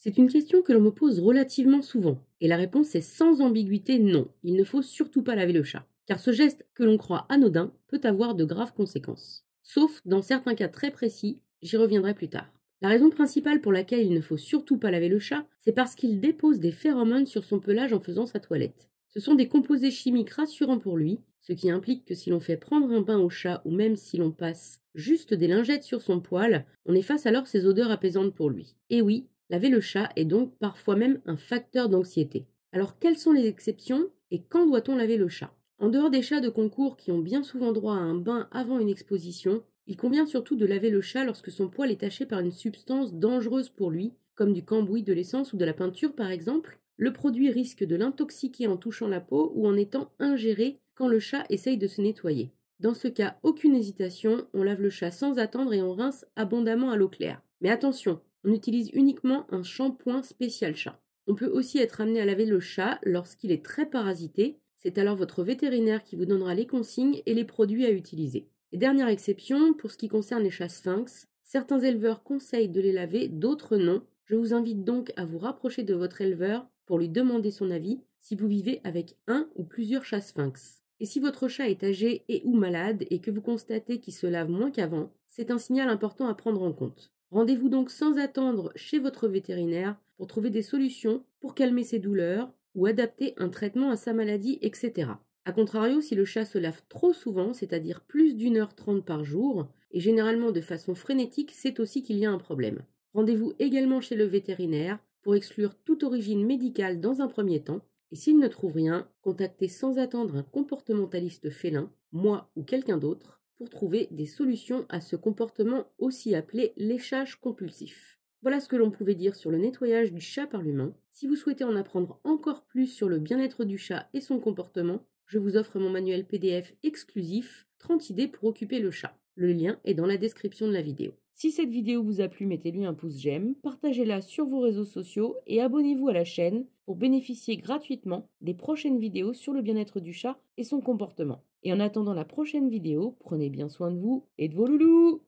C'est une question que l'on me pose relativement souvent, et la réponse est sans ambiguïté non, il ne faut surtout pas laver le chat, car ce geste que l'on croit anodin peut avoir de graves conséquences. Sauf dans certains cas très précis, j'y reviendrai plus tard. La raison principale pour laquelle il ne faut surtout pas laver le chat, c'est parce qu'il dépose des phéromones sur son pelage en faisant sa toilette. Ce sont des composés chimiques rassurants pour lui, ce qui implique que si l'on fait prendre un bain au chat ou même si l'on passe juste des lingettes sur son poil, on efface alors ces odeurs apaisantes pour lui. Et oui, laver le chat est donc parfois même un facteur d'anxiété. Alors quelles sont les exceptions et quand doit-on laver le chat? En dehors des chats de concours qui ont bien souvent droit à un bain avant une exposition, il convient surtout de laver le chat lorsque son poil est taché par une substance dangereuse pour lui, comme du cambouis, de l'essence ou de la peinture par exemple. Le produit risque de l'intoxiquer en touchant la peau ou en étant ingéré quand le chat essaye de se nettoyer. Dans ce cas, aucune hésitation, on lave le chat sans attendre et on rince abondamment à l'eau claire. Mais attention, on utilise uniquement un shampoing spécial chat. On peut aussi être amené à laver le chat lorsqu'il est très parasité. C'est alors votre vétérinaire qui vous donnera les consignes et les produits à utiliser. Et dernière exception, pour ce qui concerne les chats sphinx, certains éleveurs conseillent de les laver, d'autres non. Je vous invite donc à vous rapprocher de votre éleveur pour lui demander son avis si vous vivez avec un ou plusieurs chats sphinx. Et si votre chat est âgé et ou malade et que vous constatez qu'il se lave moins qu'avant, c'est un signal important à prendre en compte. Rendez-vous donc sans attendre chez votre vétérinaire pour trouver des solutions pour calmer ses douleurs ou adapter un traitement à sa maladie, etc. A contrario, si le chat se lave trop souvent, c'est-à-dire plus d'1h30 par jour, et généralement de façon frénétique, c'est aussi qu'il y a un problème. Rendez-vous également chez le vétérinaire pour exclure toute origine médicale dans un premier temps, et s'il ne trouve rien, contactez sans attendre un comportementaliste félin, moi ou quelqu'un d'autre, pour trouver des solutions à ce comportement aussi appelé léchage compulsif. Voilà ce que l'on pouvait dire sur le nettoyage du chat par l'humain. Si vous souhaitez en apprendre encore plus sur le bien-être du chat et son comportement, je vous offre mon manuel PDF exclusif 30 idées pour occuper le chat. Le lien est dans la description de la vidéo. Si cette vidéo vous a plu, mettez-lui un pouce j'aime, partagez-la sur vos réseaux sociaux et abonnez-vous à la chaîne pour bénéficier gratuitement des prochaines vidéos sur le bien-être du chat et son comportement. Et en attendant la prochaine vidéo, prenez bien soin de vous et de vos loulous!